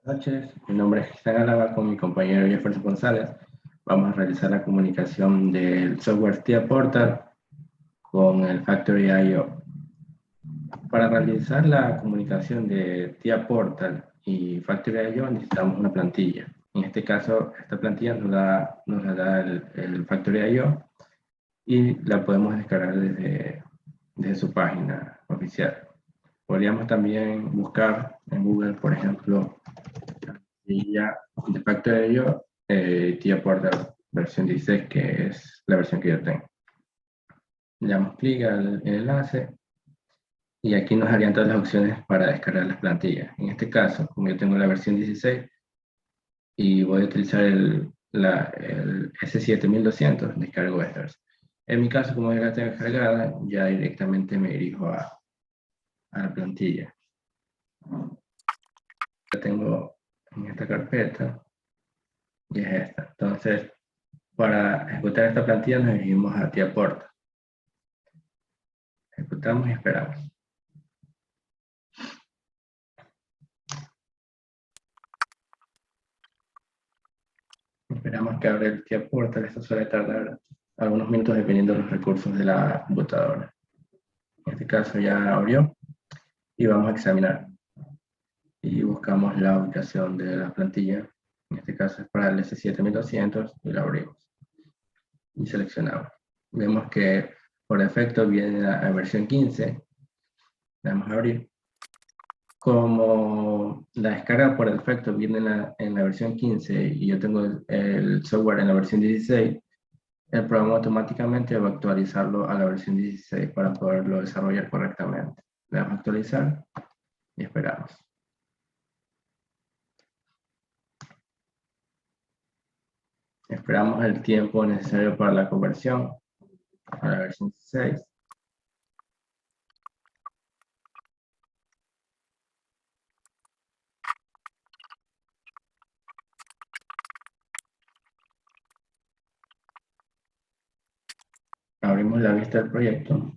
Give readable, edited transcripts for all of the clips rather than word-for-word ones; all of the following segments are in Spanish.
Buenas noches, mi nombre es Cristian Álava, con mi compañero Jefferson González. Vamos a realizar la comunicación del software TIA Portal con el Factory.io. Para realizar la comunicación de TIA Portal y Factory.io necesitamos una plantilla. En este caso, esta plantilla nos la da el Factory.io y la podemos descargar desde su página oficial. Podríamos también buscar en Google, por ejemplo, y ya de Factory.io, TIA Portal versión 16, que es la versión que yo tengo. Le damos clic al enlace y aquí nos harían todas las opciones para descargar las plantillas. En este caso, como yo tengo la versión 16 y voy a utilizar el S7200, descargo estas. En mi caso, como ya la tengo descargada, ya directamente me dirijo a la plantilla. La tengo en esta carpeta y es esta. Entonces, para ejecutar esta plantilla nos dirigimos a TIA Portal. Ejecutamos y esperamos. Esperamos que abra el TIA Portal. Esto suele tardar algunos minutos dependiendo de los recursos de la computadora. En este caso ya abrió y vamos a examinar. Y buscamos la ubicación de la plantilla. En este caso es para el S7200 y la abrimos. Y seleccionamos. Vemos que por defecto viene la versión 15. Le damos a abrir. Como la descarga por defecto viene en la versión 15 y yo tengo el software en la versión 16, el programa automáticamente va a actualizarlo a la versión 16 para poderlo desarrollar correctamente. Le damos a actualizar y esperamos. Esperamos el tiempo necesario para la conversión a la versión 16. Abrimos la vista del proyecto.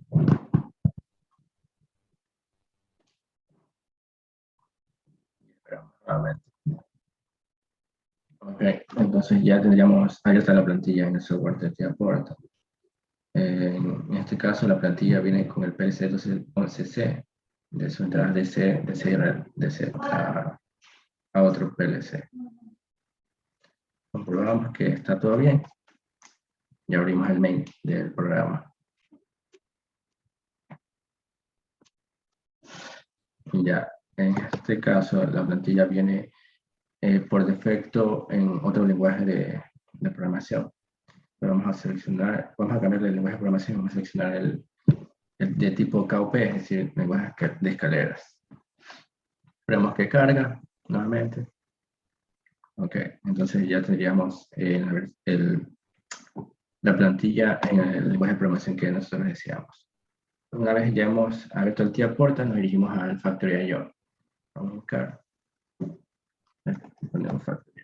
Esperamos nuevamente. Ok, entonces ya tendríamos abierta la plantilla en el software de TIA Portal. En este caso, la plantilla viene con el PLC 1211C de su entrada DC a otro PLC. Comprobamos que está todo bien y abrimos el main del programa. Y ya, en este caso, la plantilla viene por defecto en otro lenguaje de programación. Vamos a seleccionar, vamos a cambiar el lenguaje de programación, vamos a seleccionar el de tipo KOP, es decir, lenguaje de escaleras. Esperamos que carga nuevamente. Ok, entonces ya tendríamos la plantilla en el lenguaje de programación que nosotros deseamos. Una vez ya hemos abierto el TIA Portal, nos dirigimos al Factory.io. Vamos a buscar. Ponemos Factory.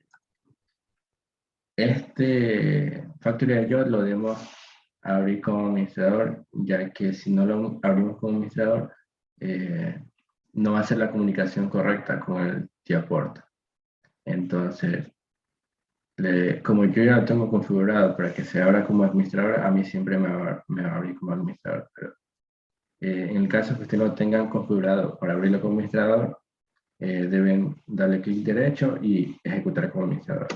Este Factory.io lo debemos abrir como administrador, ya que si no lo abrimos como administrador, no va a ser la comunicación correcta con el TIA Portal. Entonces, como yo ya lo tengo configurado para que se abra como administrador, a mí siempre me va a abrir como administrador. Pero en el caso que usted no tengan configurado para abrirlo como administrador, deben darle clic derecho y ejecutar como administrador.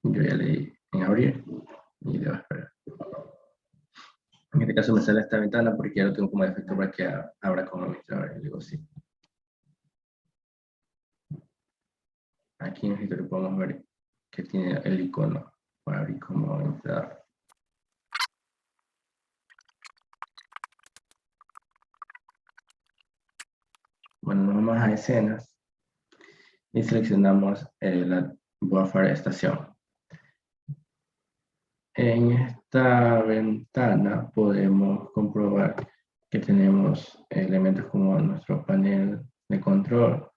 Yo ya le di en abrir y debo esperar. En este caso me sale esta ventana porque ya lo tengo como defecto para que abra como administrador. Y digo sí. Aquí en el escritorio podemos ver que tiene el icono para abrir como administrador. Bueno, nos vamos a escenas y seleccionamos la buffer estación. En esta ventana podemos comprobar que tenemos elementos como nuestro panel de control,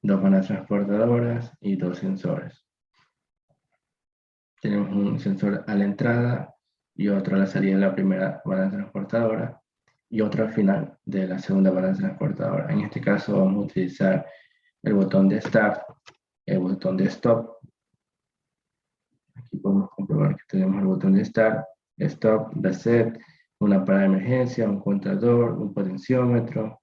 2 bandas transportadoras y 2 sensores. Tenemos un sensor a la entrada y otro a la salida de la primera banda transportadora y otro al final de la segunda banda transportadora. En este caso vamos a utilizar el botón de Start, el botón de Stop. Aquí podemos comprobar que tenemos el botón de Start, Stop, Reset, una parada de emergencia, un contador, un potenciómetro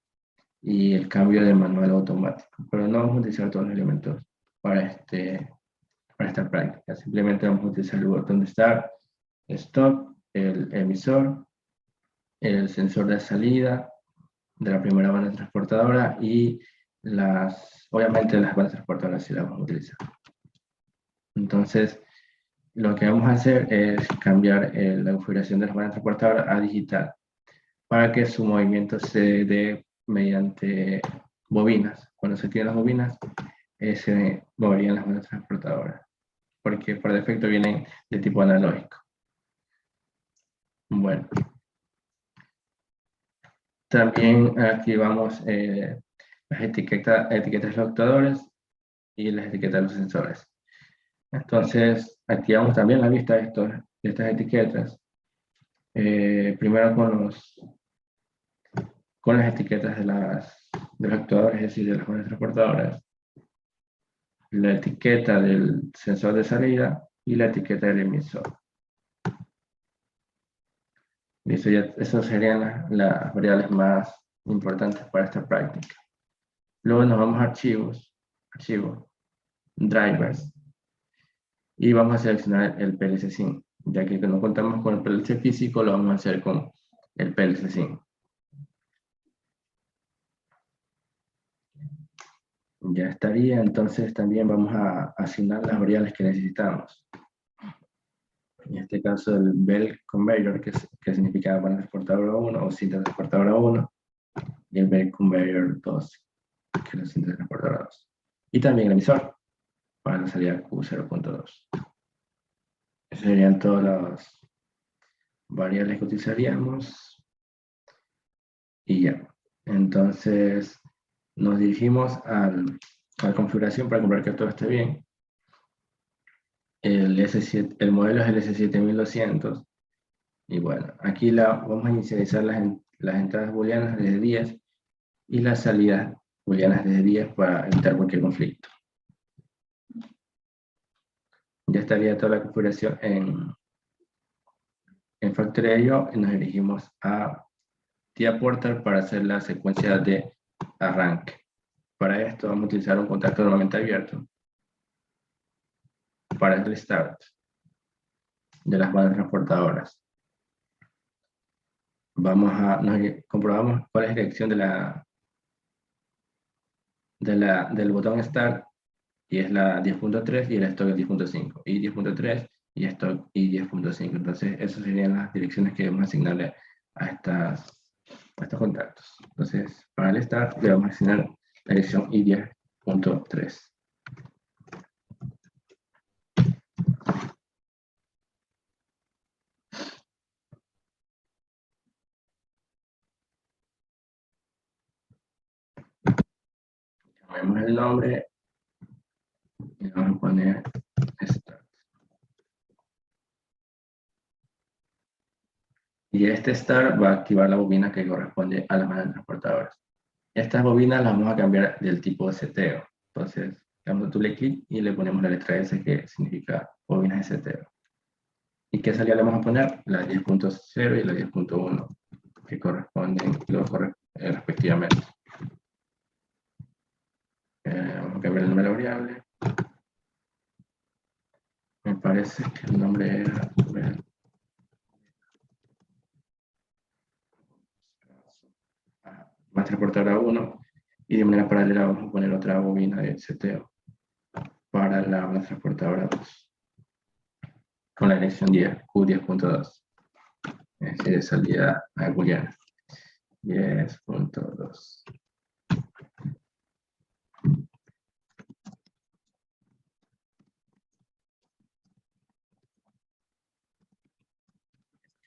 y el cambio de manual automático. Pero no vamos a utilizar todos los elementos para esta práctica. Simplemente vamos a utilizar el botón de Start, Stop, el emisor, el sensor de salida de la primera banda transportadora y obviamente las bandas transportadoras sí las vamos a utilizar. Entonces, lo que vamos a hacer es cambiar la configuración de las bandas transportadoras a digital para que su movimiento se dé mediante bobinas. Cuando se tienen las bobinas, se moverían las bandas transportadoras, porque por defecto vienen de tipo analógico. Bueno. También activamos las etiquetas de los actuadores y las etiquetas de los sensores. Entonces, activamos también la vista de estas etiquetas. Primero con las etiquetas de los actuadores, es decir, de las bandas transportadoras. La etiqueta del sensor de salida y la etiqueta del emisor. Listo, ya esas serían las variables más importantes para esta práctica. Luego nos vamos a archivos, drivers, y vamos a seleccionar el PLC SYNC, ya que no contamos con el PLC físico, lo vamos a hacer con el PLC SYNC. Ya estaría, entonces también vamos a asignar las variables que necesitamos. En este caso el belt conveyor, que significa banda transportadora 1 o cinta transportadora 1, y el belt conveyor 2, que es la cinta transportadora 2. Y también el emisor, para la salida Q0.2. Esas serían todas las variables que utilizaríamos. Y ya. Entonces, nos dirigimos a la configuración para comprobar que todo esté bien. El modelo es el S7200. Y bueno, aquí vamos a inicializar las entradas booleanas desde 10 y las salidas booleanas desde 10 para evitar cualquier conflicto. Ya estaría toda la configuración en Factory.io y nos dirigimos a TIA Portal para hacer la secuencia de arranque. Para esto vamos a utilizar un contacto normalmente abierto para el restart de las bandas transportadoras. Comprobamos cuál es la dirección del botón Start, y es la 10.3 y el stock es 10.5, y 10.3 y stock y 10.5. Entonces, esas serían las direcciones que vamos a asignarle a estos contactos. Entonces, para el Start le vamos a asignar la dirección I10.3. Cambiamos el nombre y vamos a poner Start. Y este Start va a activar la bobina que corresponde a las bandas transportadoras. Estas bobinas las vamos a cambiar del tipo seteo. Entonces, damos doble clic y le ponemos la letra S, que significa bobinas de seteo. ¿Y qué salida le vamos a poner? La 10.0 y la 10.1, que corresponden respectivamente. Vamos a cambiar el nombre de la variable. Me parece que el nombre era más transportadora 1, y de manera paralela vamos a poner otra bobina de seteo para la más transportadora 2, con la dirección 10, Q10.2, es decir, de salida booleana 10.2.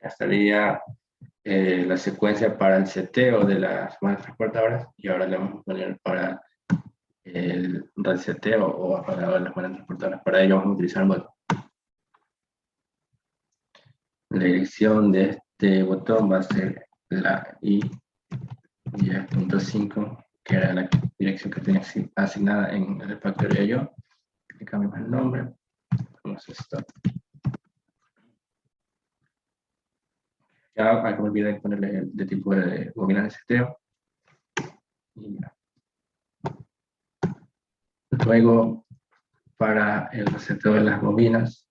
Ya estaría la secuencia para el seteo de las bandas transportadoras, y ahora le vamos a poner para el reseteo o apagado de las bandas transportadoras. Para ello vamos a utilizar el botón. La dirección de este botón va a ser la I10.5, que era la dirección que tenía asignada en el Factory IO. Le cambiamos el nombre. Vamos a stop. Ya hay que me olvidé ponerle de tipo de bobina de seteo. Y ya. Luego, para el reseteo de las bobinas,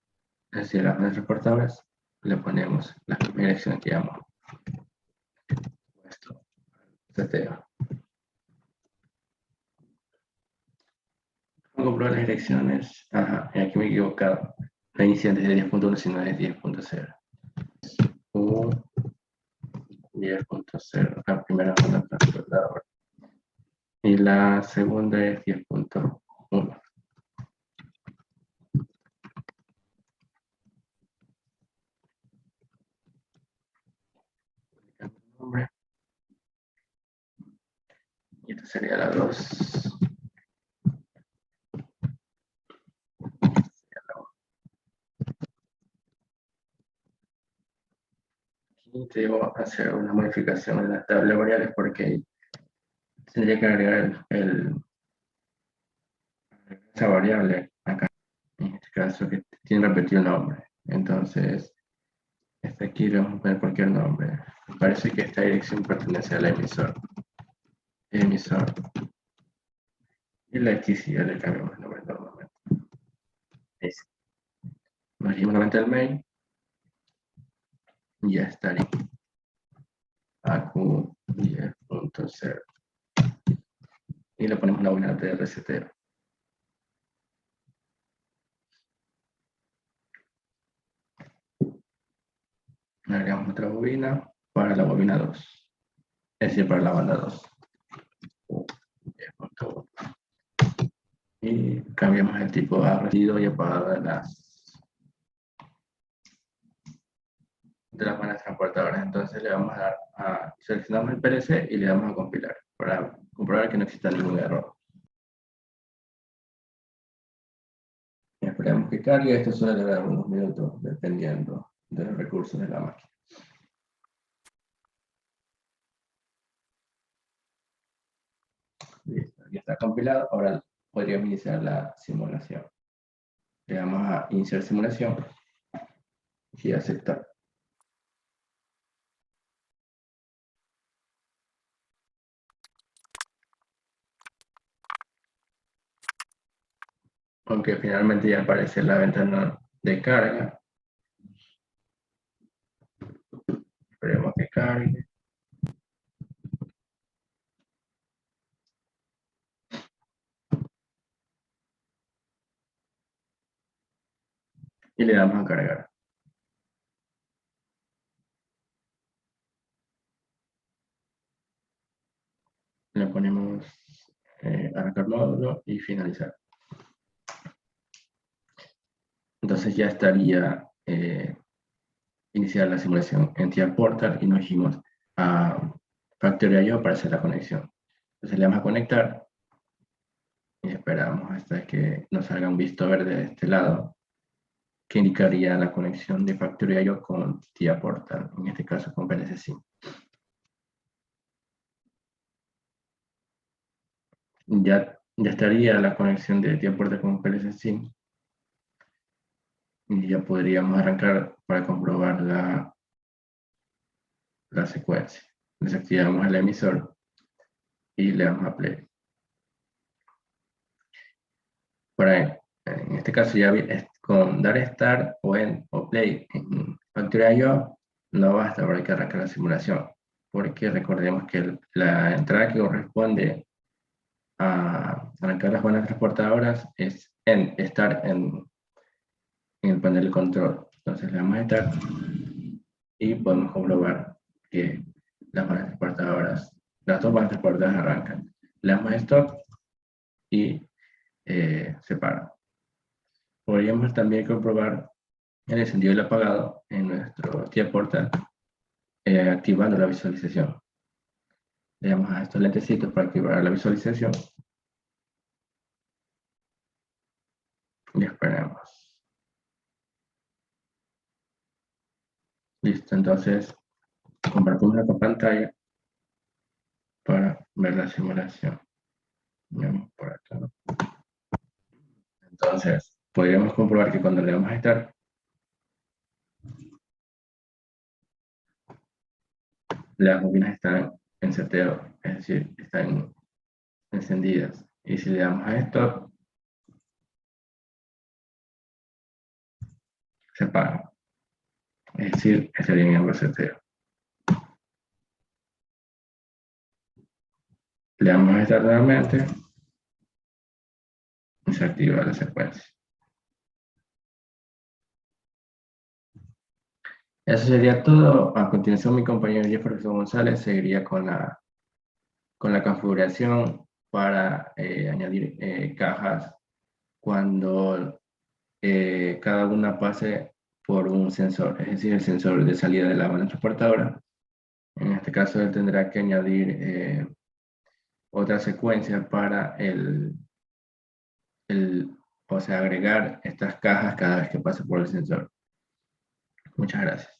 es decir, las bobinas transportadoras, le ponemos la misma dirección que hemos puesto. Seteo. Vamos a comprobar las direcciones. Ajá, aquí me he equivocado. La inicial es de 10.1, sino es 10.0. 10.0, la primera banda transportadora. Y la segunda es 10.1. Nombre. Y esta sería la 2. Aquí debo hacer una modificación en la tabla de variables porque tendría que agregar esa variable acá. En este caso que tiene repetido el nombre. Entonces, aquí le vamos a poner cualquier nombre. Parece que esta dirección pertenece al emisor. Emisor. Y la X ya le cambiamos el nombre normalmente. Nos llevamos nuevamente al mail. Y ya estaría. AQ 10.0. Y le ponemos la bobina de reseteo. Agregamos otra bobina para la bobina 2. Es decir, para la banda 2. 10.1. Y cambiamos el tipo a residuo y apagado de las bandas transportadoras. Entonces le vamos a dar seleccionamos el PLC y le damos a compilar para comprobar que no exista ningún error. Y esperamos que cargue. Esto suele durar unos minutos dependiendo de los recursos de la máquina. Listo, ya está compilado. Ahora podríamos iniciar la simulación. Le damos a iniciar simulación y aceptar. Aunque finalmente ya aparece la ventana de carga. Esperemos que cargue. Y le damos a cargar. Le ponemos arrancar módulo y finalizar. Entonces ya estaría iniciar la simulación en TIA Portal y nos iremos a Factory IO para hacer la conexión. Entonces le damos a conectar y esperamos hasta que nos salga un visto verde de este lado que indicaría la conexión de Factory IO con TIA Portal, en este caso con PLC SIM. Ya estaría la conexión de TIA Portal con PLC SIM y ya podríamos arrancar para comprobar la secuencia. Desactivamos el emisor y le damos a play. En este caso ya con dar start o end o play en Factory IO no basta para que arranque la simulación, porque recordemos que la entrada que corresponde a arrancar las bandas transportadoras es estar en el panel de control. Entonces le damos a start y podemos comprobar que las bandas transportadoras, las dos bandas transportadoras arrancan. Le damos a stop y se para. Podríamos también comprobar el encendido y el apagado en nuestro TIA Portal activando la visualización. Le damos a estos lentecitos para activar la visualización y esperemos. Listo, entonces compartimos la pantalla para ver la simulación. Digamos, por acá, ¿no? Entonces, podríamos comprobar que cuando le damos a Start, las bobinas están en seteo, es decir, están encendidas. Y si le damos a Stop, se apagan, es decir, estarían en reseteo. Le damos a Start nuevamente y se activa la secuencia. Eso sería todo. A continuación, mi compañero Jefferson González seguiría con la configuración para añadir cajas cuando cada una pase por un sensor, es decir, el sensor de salida de la banda transportadora. En este caso, él tendrá que añadir otra secuencia para o sea, agregar estas cajas cada vez que pase por el sensor. Muchas gracias.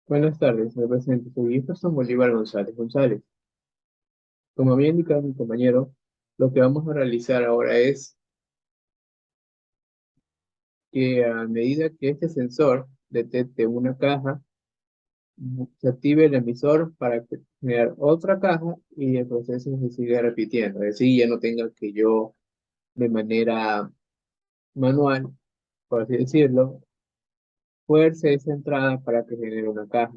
Buenas tardes, me presento. Soy Jefferson Bolívar González González. Como había indicado mi compañero, lo que vamos a realizar ahora es que a medida que este sensor detecte una caja, se active el emisor para crear otra caja y el proceso se sigue repitiendo. Es decir, ya no tenga que yo de manera manual, por así decirlo, fuerce esa entrada para que genere una caja.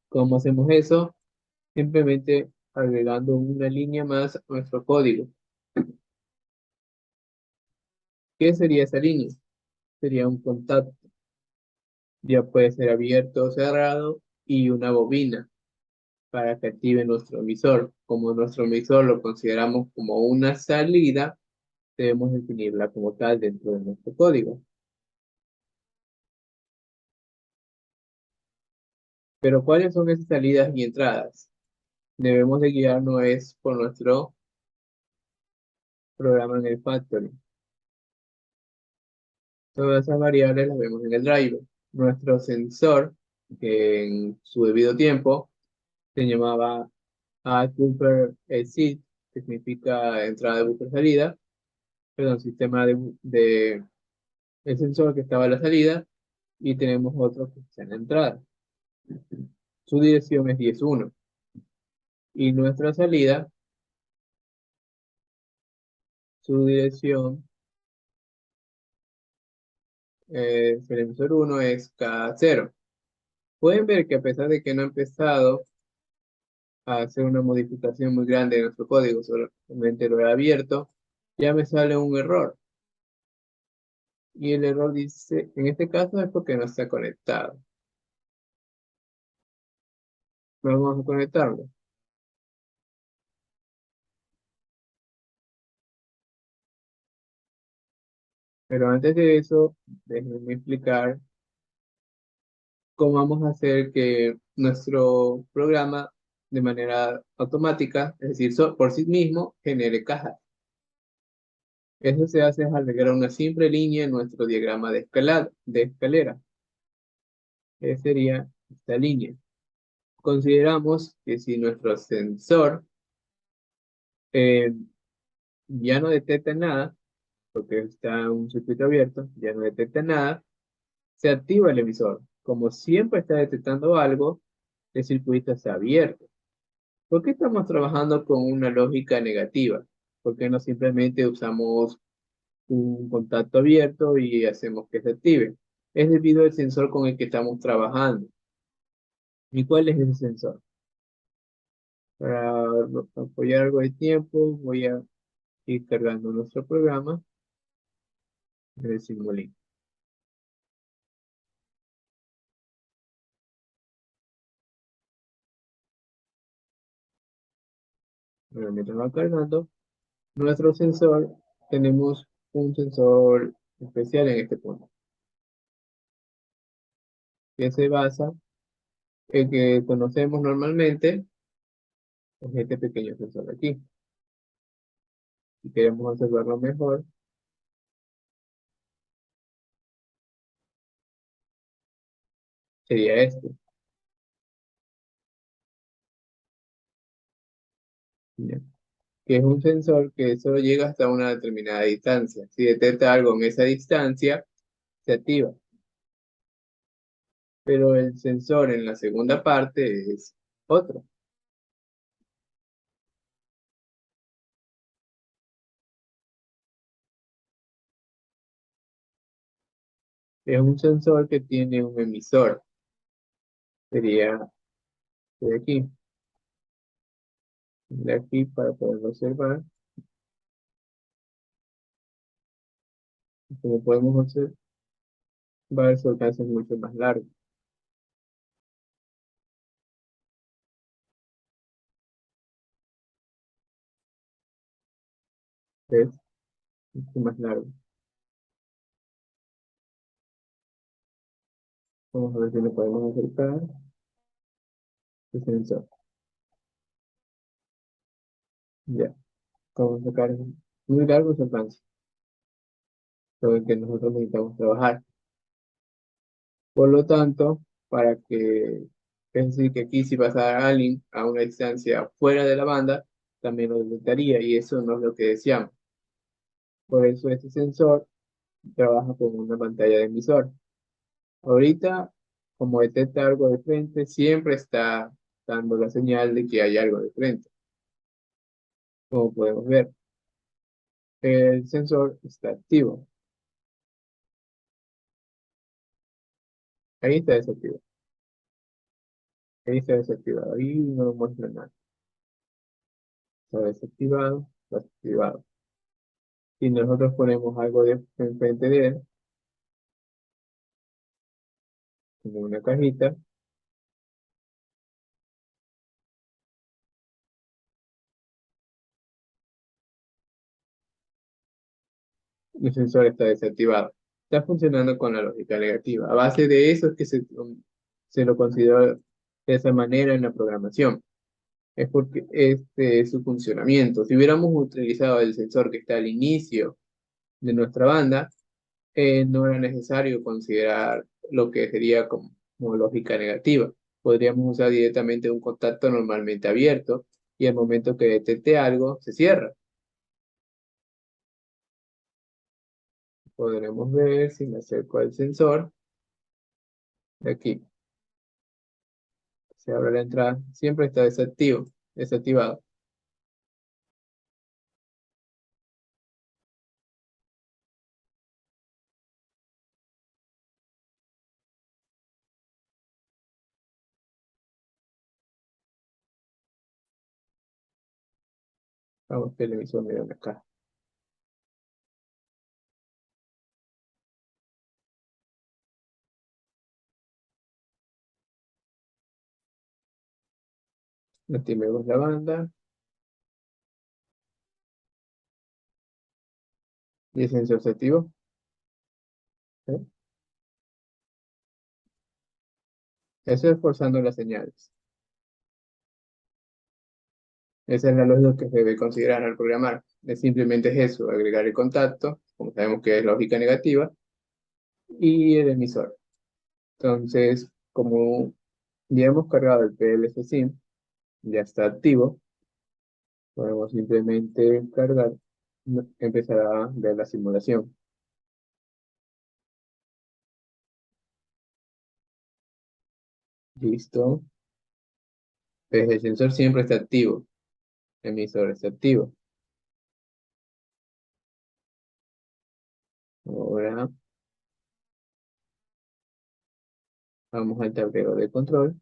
¿Cómo hacemos eso? Simplemente agregando una línea más a nuestro código. ¿Qué sería esa línea? Sería un contacto. Ya puede ser abierto o cerrado y una bobina para que active nuestro emisor. Como nuestro emisor lo consideramos como una salida, debemos definirla como tal dentro de nuestro código. Pero ¿cuáles son esas salidas y entradas? Debemos de guiarnos es por nuestro programa en el factory. Todas esas variables las vemos en el driver. Nuestro sensor, que en su debido tiempo se llamaba buffer exit, que significa entrada de buffer salida, perdón, sistema de el sensor que estaba a la salida, y tenemos otro que está en la entrada. Su dirección es 10.1 y nuestra salida, su dirección, el emisor 1 es K0. Pueden ver que a pesar de que no ha empezado a hacer una modificación muy grande en nuestro código, solamente lo he abierto, ya me sale un error. Y el error dice, en este caso es porque no está conectado. Vamos a conectarlo. Pero antes de eso, déjenme explicar cómo vamos a hacer que nuestro programa de manera automática, es decir, por sí mismo, genere cajas. Eso se hace al agregar una simple línea en nuestro diagrama de escalera. Esa sería esta línea. Consideramos que si nuestro sensor eh, ya no detecta nada, porque está un circuito abierto, ya no detecta nada, se activa el emisor. Como siempre está detectando algo, el circuito está abierto. ¿Por qué estamos trabajando con una lógica negativa? ¿Por qué no simplemente usamos un contacto abierto y hacemos que se active? Es debido al sensor con el que estamos trabajando. ¿Y cuál es ese sensor? Para apoyar algo de tiempo, voy a ir cargando nuestro programa de Simulink. Bueno, mientras va cargando, nuestro sensor, tenemos un sensor especial en este punto, que se basa en que conocemos normalmente, es este pequeño sensor de aquí. Si queremos observarlo mejor, sería este. ¿ya? Que es un sensor que solo llega hasta una determinada distancia. Si detecta algo en esa distancia, se activa. Pero el sensor en la segunda parte es otro. Es un sensor que tiene un emisor. Sería de aquí. De aquí para poderlo observar. Como podemos observar, su alcance es mucho más largo. ¿Ves? Mucho más largo. Vamos a ver si lo podemos acercar. El sensor. Ya. Vamos a sacar muy largo su alcance. Sobre el que nosotros necesitamos trabajar. Por lo tanto, es decir, que aquí si pasara alguien a una distancia fuera de la banda, también lo detectaría y eso no es lo que deseamos. Por eso este sensor trabaja con una pantalla de emisor. Ahorita, como detecta algo de frente, siempre está dando la señal de que hay algo de frente. Como podemos ver, el sensor está activo. Ahí está desactivado. Ahí está desactivado. Ahí no muestra nada. Está desactivado, está activado. Si nosotros ponemos algo de enfrente de él, como una cajita, el sensor está desactivado. Está funcionando con la lógica negativa. A base de eso es que se lo considera de esa manera en la programación. Es porque este es su funcionamiento. Si hubiéramos utilizado el sensor que está al inicio de nuestra banda, no era necesario considerar lo que sería como lógica negativa. Podríamos usar directamente un contacto normalmente abierto y al momento que detecte algo, se cierra. Podremos ver si me acerco al sensor. De aquí se abre la entrada. Siempre está desactivado. Vamos que el emisor me dio acá. Activemos la banda y el sensor se activó. ¿Sí? Eso es forzando las señales. Esa es la lógica que se debe considerar al programar. Simplemente es eso, agregar el contacto, como sabemos que es lógica negativa, y el emisor. Entonces, como ya hemos cargado el PLC SIM, ya está activo, podemos simplemente cargar, empezar a ver la simulación. Listo. Pues el sensor siempre está activo, el emisor está activo. Ahora vamos al tablero de control,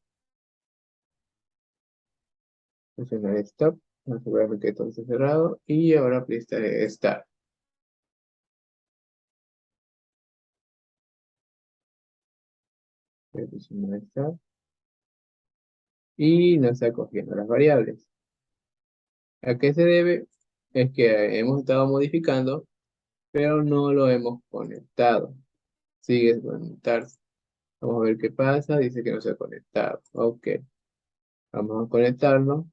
presionar Stop, asegurarme que todo está cerrado, y ahora prestaré Start. Presionar Start. Y nos está cogiendo las variables. ¿A qué se debe? Es que hemos estado modificando, pero no lo hemos conectado. Sigue sin conectarse. Vamos a ver qué pasa. Dice que no se ha conectado. Ok. Vamos a conectarlo.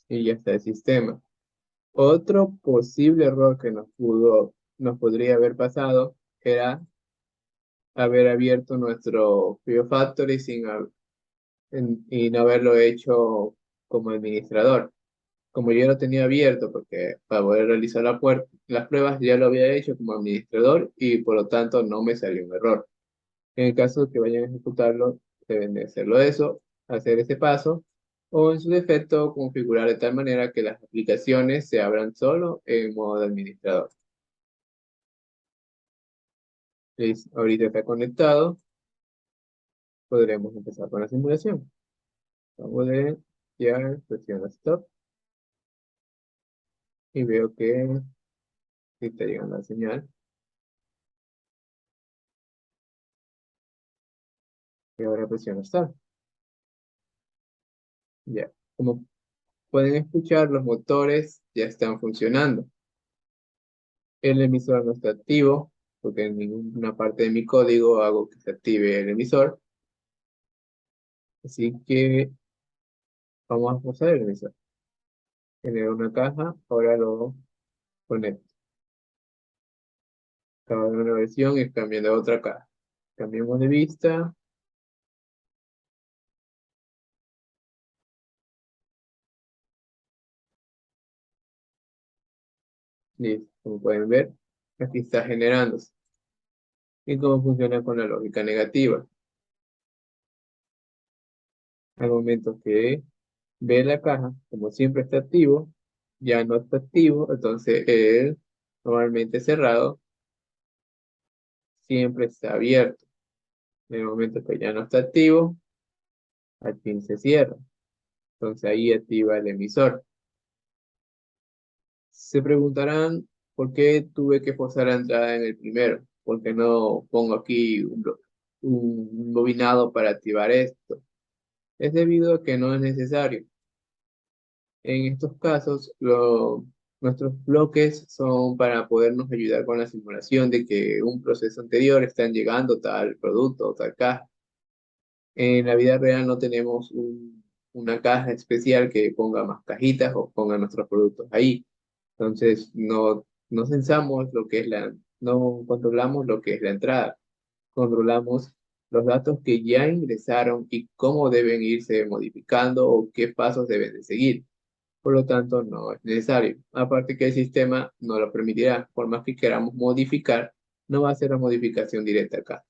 Y ya está el sistema. Otro posible error que nos pudo nos podría haber pasado era haber abierto nuestro Factory y no haberlo hecho como administrador. Como yo lo tenía abierto, porque para poder realizar las pruebas ya lo había hecho como administrador y por lo tanto no me salió un error. En el caso de que vayan a ejecutarlo, deben de hacerlo eso, hacer ese paso, o en su defecto configurar de tal manera que las aplicaciones se abran solo en modo de administrador. Ahorita está conectado, podremos empezar con la simulación. Vamos a ya presiono stop y veo que sí está llegando la señal. Y ahora presiono start. Ya, como pueden escuchar, los motores ya están funcionando. El emisor no está activo, porque en ninguna parte de mi código hago que se active el emisor. Así que vamos a forzar el emisor. Genero una caja, ahora lo conecto. Acabo de una versión y cambiando a otra caja. Cambiamos de vista. Listo, como pueden ver, aquí está generándose. ¿Y cómo funciona con la lógica negativa? Al momento que ve la caja, como siempre está activo, ya no está activo, entonces el normalmente cerrado siempre está abierto. En el momento que ya no está activo, al fin se cierra. Entonces ahí activa el emisor. Se preguntarán por qué tuve que forzar la entrada en el primero. ¿Por qué no pongo aquí un bobinado para activar esto? Es debido a que no es necesario. En estos casos, nuestros bloques son para podernos ayudar con la simulación de que un proceso anterior están llegando tal producto o tal caja. En la vida real no tenemos una caja especial que ponga más cajitas o ponga nuestros productos ahí. Entonces, no censamos lo que es no controlamos lo que es la entrada. Controlamos los datos que ya ingresaron y cómo deben irse modificando o qué pasos deben de seguir. Por lo tanto, no es necesario. Aparte que el sistema no lo permitirá. Por más que queramos modificar, no va a ser la modificación directa acá.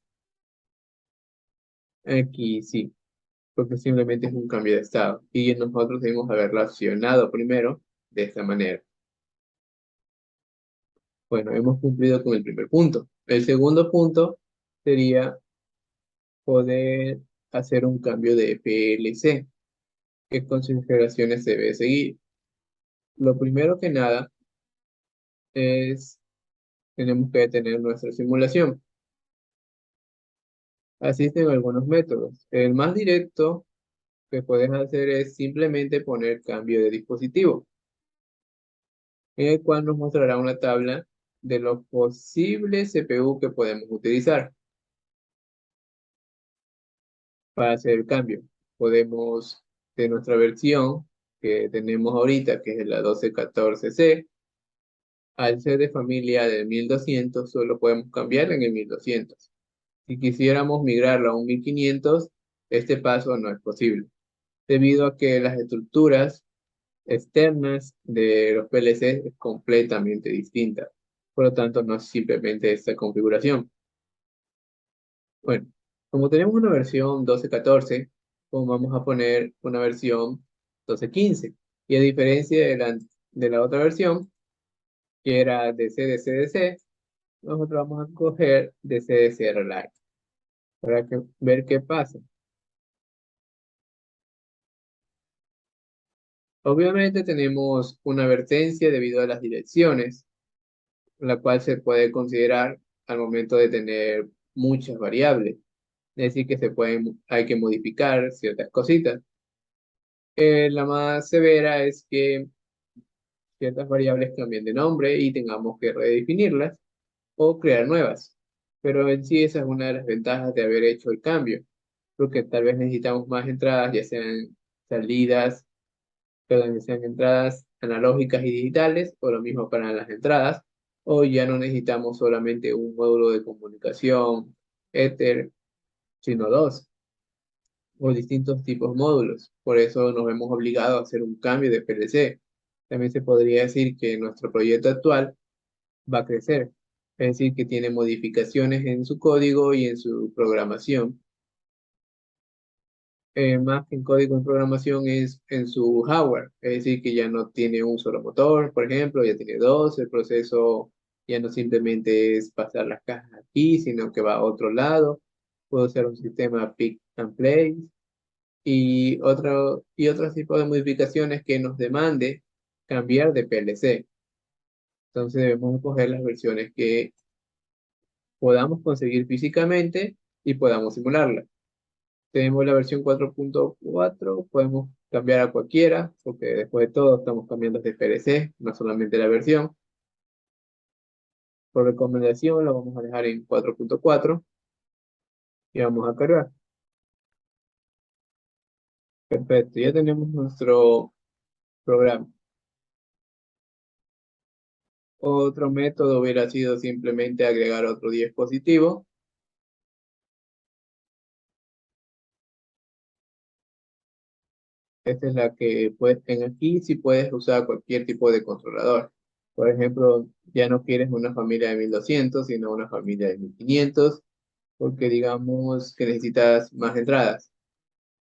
Aquí sí, porque simplemente es un cambio de estado. Y nosotros debemos haberlo accionado primero de esta manera. Bueno, hemos cumplido con el primer punto. El segundo punto sería poder hacer un cambio de PLC. ¿Qué consideraciones se debe seguir? Lo primero que nada es, tenemos que tener nuestra simulación. Existen algunos métodos. El más directo que puedes hacer es simplemente poner cambio de dispositivo, en el cual nos mostrará una tabla de los posibles CPU que podemos utilizar para hacer el cambio. Podemos, de nuestra versión que tenemos ahorita, que es la 1214C, al ser de familia del 1200, solo podemos cambiar en el 1200. Si quisiéramos migrarlo a un 1500, este paso no es posible, debido a que las estructuras externas de los PLC es completamente distinta. Por lo tanto, no es simplemente esta configuración. Bueno, como tenemos una versión 12.14, pues vamos a poner una versión 12.15. Y a diferencia de la otra versión, que era de CDC, nosotros vamos a coger de CDC Relay para ver qué pasa. Obviamente tenemos una advertencia debido a las direcciones, la cual se puede considerar al momento de tener muchas variables. Es decir, que hay que modificar ciertas cositas. La más severa es que ciertas variables cambien de nombre y tengamos que redefinirlas o crear nuevas. Pero en sí esa es una de las ventajas de haber hecho el cambio, porque tal vez necesitamos más entradas, ya sean salidas, perdón, ya sean entradas analógicas y digitales, o lo mismo para las entradas, o ya no necesitamos solamente un módulo de comunicación Ether, sino dos, o distintos tipos de módulos. Por eso nos vemos obligados a hacer un cambio de PLC. También se podría decir que nuestro proyecto actual va a crecer, es decir, que tiene modificaciones en su código y en su programación. Más que en código en programación es en su hardware, es decir, que ya no tiene un solo motor, por ejemplo, ya tiene dos, el proceso ya no simplemente es pasar las cajas aquí, sino que va a otro lado, puede ser un sistema pick and place y otro tipo de modificaciones que nos demande cambiar de PLC. Entonces debemos escoger las versiones que podamos conseguir físicamente y podamos simularla. Tenemos la versión 4.4, podemos cambiar a cualquiera, porque después de todo estamos cambiando de PLC, no solamente la versión. Por recomendación la vamos a dejar en 4.4 y vamos a cargar. Perfecto, ya tenemos nuestro programa. Otro método hubiera sido simplemente agregar otro dispositivo. Esta es la que puedes, en aquí sí puedes usar cualquier tipo de controlador. Por ejemplo, ya no quieres una familia de 1200, sino una familia de 1500, porque digamos que necesitas más entradas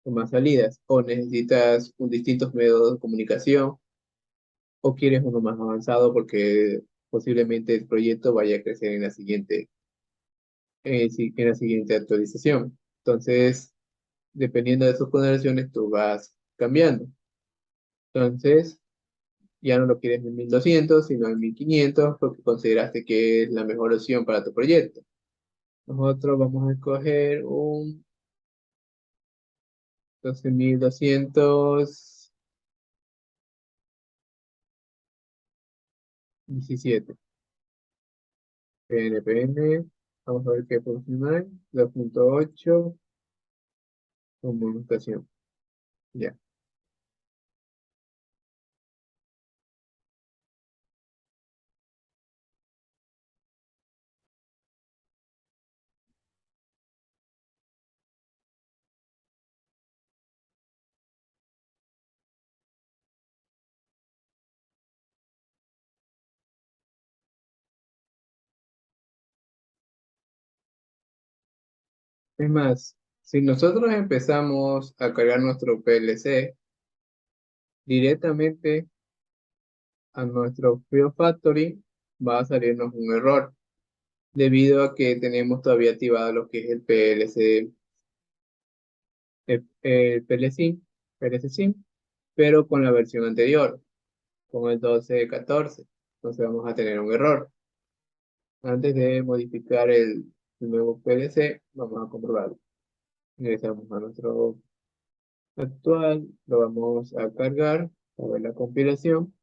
o más salidas, o necesitas un distintos métodos de comunicación, o quieres uno más avanzado porque posiblemente el proyecto vaya a crecer en la en la siguiente actualización. Entonces, dependiendo de sus consideraciones, tú vas cambiando. Entonces, ya no lo quieres en 1200, sino en 1500, porque consideraste que es la mejor opción para tu proyecto. Nosotros vamos a escoger un 12217 PNPN. Vamos a ver qué funcional. 2.8 comunicación. Ya. Es más, si nosotros empezamos a cargar nuestro PLC directamente a nuestro Field Factory, va a salirnos un error, debido a que tenemos todavía activado lo que es el PLC, el PLC SIM, pero con la versión anterior, con el 12.14. Entonces vamos a tener un error. Antes de modificar el nuevo PLC, vamos a comprobarlo. Ingresamos a nuestro actual, lo vamos a cargar, a ver la compilación.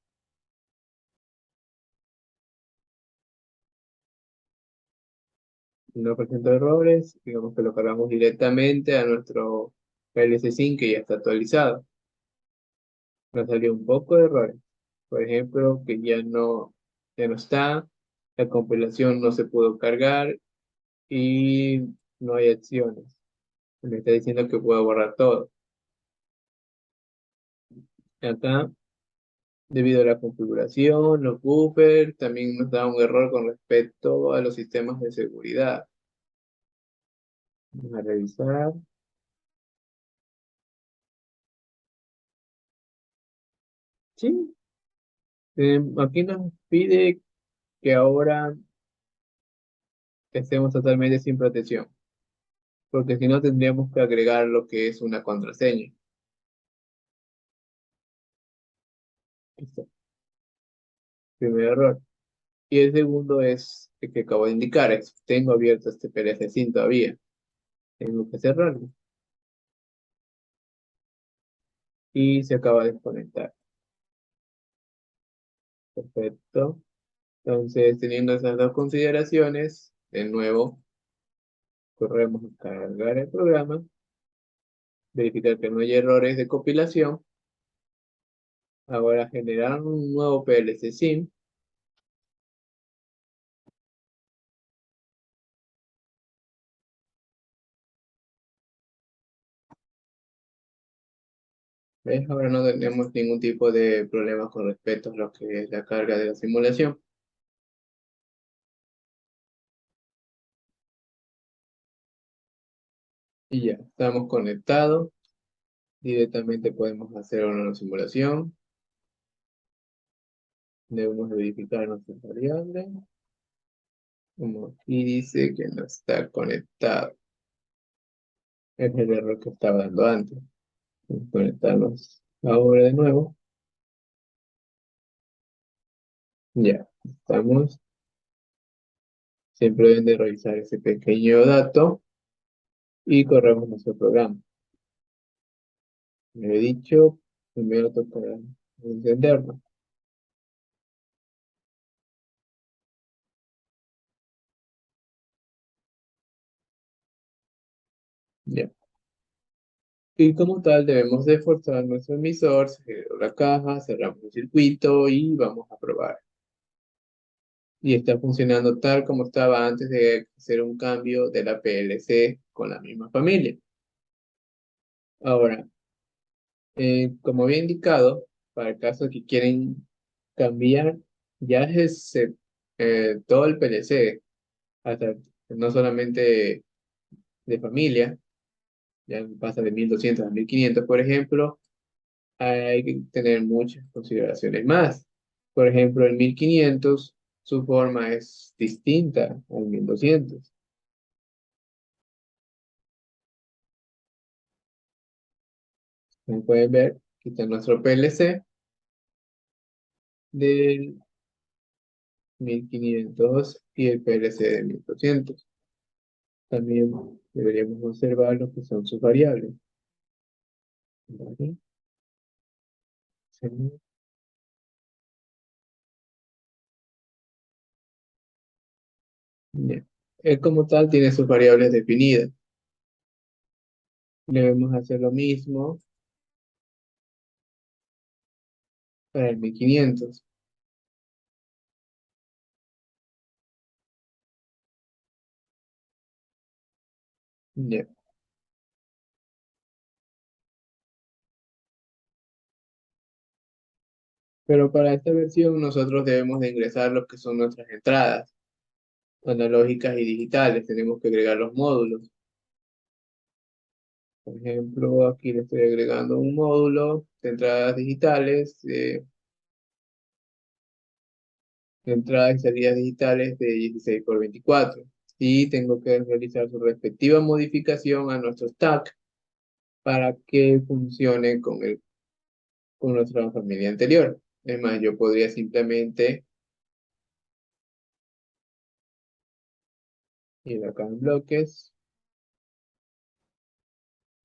No presenta errores, digamos que lo cargamos directamente a nuestro PLC SIM que ya está actualizado. Nos salió un poco de errores. Por ejemplo, que ya no está, la compilación no se pudo cargar y no hay acciones. Me está diciendo que puedo borrar todo. Acá, debido a la configuración, los buffers, también nos da un error con respecto a los sistemas de seguridad. Vamos a revisar. Sí, aquí nos pide que ahora estemos totalmente sin protección, porque si no tendríamos que agregar lo que es una contraseña. Listo, primer error. Y el segundo es el que acabo de indicar, tengo abierto este PLC sin todavía. Tengo que cerrarlo. Y se acaba de desconectar. Perfecto. Entonces, teniendo esas dos consideraciones, de nuevo, corremos a cargar el programa, verificar que no hay errores de compilación. Ahora generar un nuevo PLC SIM ¿Ves? Ahora no tenemos ningún tipo de problema con respecto a lo que es la carga de la simulación. Y ya, estamos conectados. Directamente podemos hacer una simulación. Debemos verificar nuestras variables. Como aquí dice que no está conectado. Es el error que estaba dando antes. Vamos a conectarnos ahora de nuevo. Ya, estamos. Siempre deben de revisar ese pequeño dato y corremos nuestro programa. Me he dicho, primero toca encenderlo. Ya. Y como tal debemos de forzar nuestro emisor, se generó la caja, cerramos el circuito y vamos a probar. Y está funcionando tal como estaba antes de hacer un cambio de la PLC con la misma familia. Ahora, como había indicado, para el caso que quieren cambiar, ya es todo el PLC, hasta no solamente de familia, ya pasa de 1200 a 1500, por ejemplo, hay que tener muchas consideraciones más. Por ejemplo, el 1500, su forma es distinta al 1200. Como pueden ver, aquí está nuestro PLC del 1500 y el PLC de 1200. También deberíamos observar lo que son sus variables. ¿Vale? Sí. Bien. Él como tal tiene sus variables definidas. Debemos hacer lo mismo para el 1500. Ya. Pero para esta versión nosotros debemos de ingresar lo que son nuestras entradas analógicas y digitales. Tenemos que agregar los módulos. Por ejemplo, aquí le estoy agregando un módulo de entradas digitales, de entradas y salidas digitales de 16 por 24. Y tengo que realizar su respectiva modificación a nuestro stack para que funcione con nuestra familia anterior. Es más, yo podría simplemente ir acá en bloques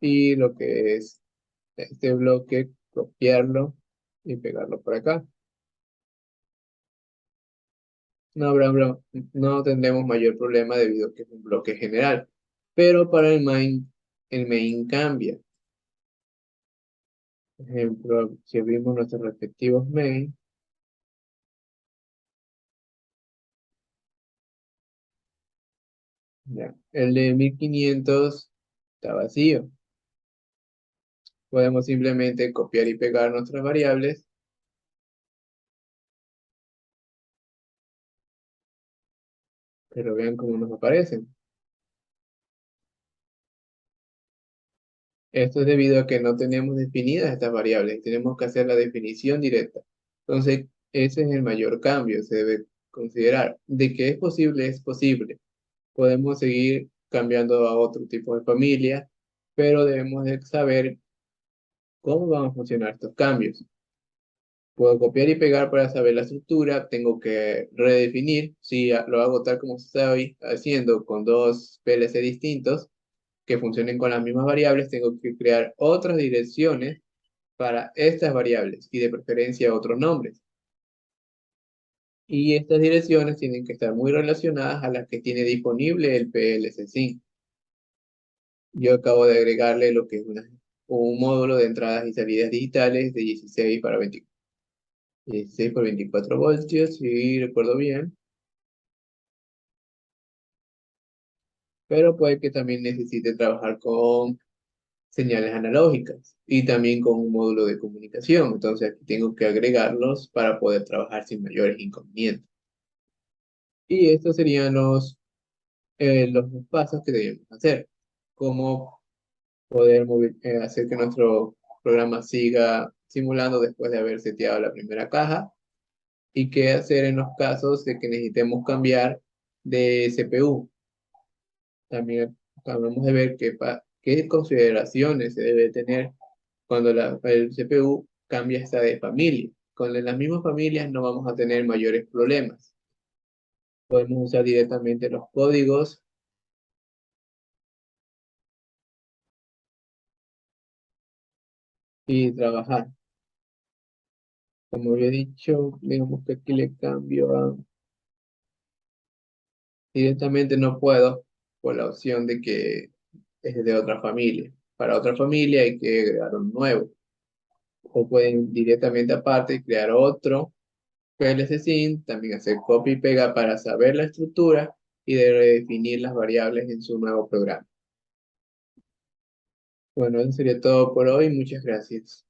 y lo que es este bloque, copiarlo y pegarlo por acá. No tendremos mayor problema debido a que es un bloque general. Pero para el main cambia. Por ejemplo, si abrimos nuestros respectivos main, ya, el de 1500 está vacío. Podemos simplemente copiar y pegar nuestras variables, pero vean cómo nos aparecen. Esto es debido a que no tenemos definidas estas variables, tenemos que hacer la definición directa. Entonces, ese es el mayor cambio, se debe considerar. De que es posible, es posible. Podemos seguir cambiando a otro tipo de familia, pero debemos de saber cómo van a funcionar estos cambios. Puedo copiar y pegar para saber la estructura, tengo que redefinir, si lo hago tal como estoy haciendo con dos PLC distintos, que funcionen con las mismas variables, tengo que crear otras direcciones para estas variables y de preferencia otros nombres. Y estas direcciones tienen que estar muy relacionadas a las que tiene disponible el PLC Sync. Yo acabo de agregarle lo que es un módulo de entradas y salidas digitales de 16 por 24 voltios, si recuerdo bien. Pero puede que también necesite trabajar con señales analógicas y también con un módulo de comunicación. Entonces aquí tengo que agregarlos para poder trabajar sin mayores inconvenientes. Y estos serían los dos pasos que debemos hacer. Cómo poder hacer que nuestro programa siga simulando después de haber seteado la primera caja y qué hacer en los casos de que necesitemos cambiar de CPU. También acabamos de ver qué consideraciones se debe tener cuando el CPU cambia esta de familia. Con las mismas familias no vamos a tener mayores problemas. Podemos usar directamente los códigos y trabajar. Como había dicho, digamos que aquí le cambio a... Directamente no puedo por la opción de que es de otra familia. Para otra familia hay que agregar un nuevo. O pueden directamente aparte crear otro PLC Sync, también hacer copy y pega para saber la estructura y de redefinir las variables en su nuevo programa. Bueno, eso sería todo por hoy. Muchas gracias.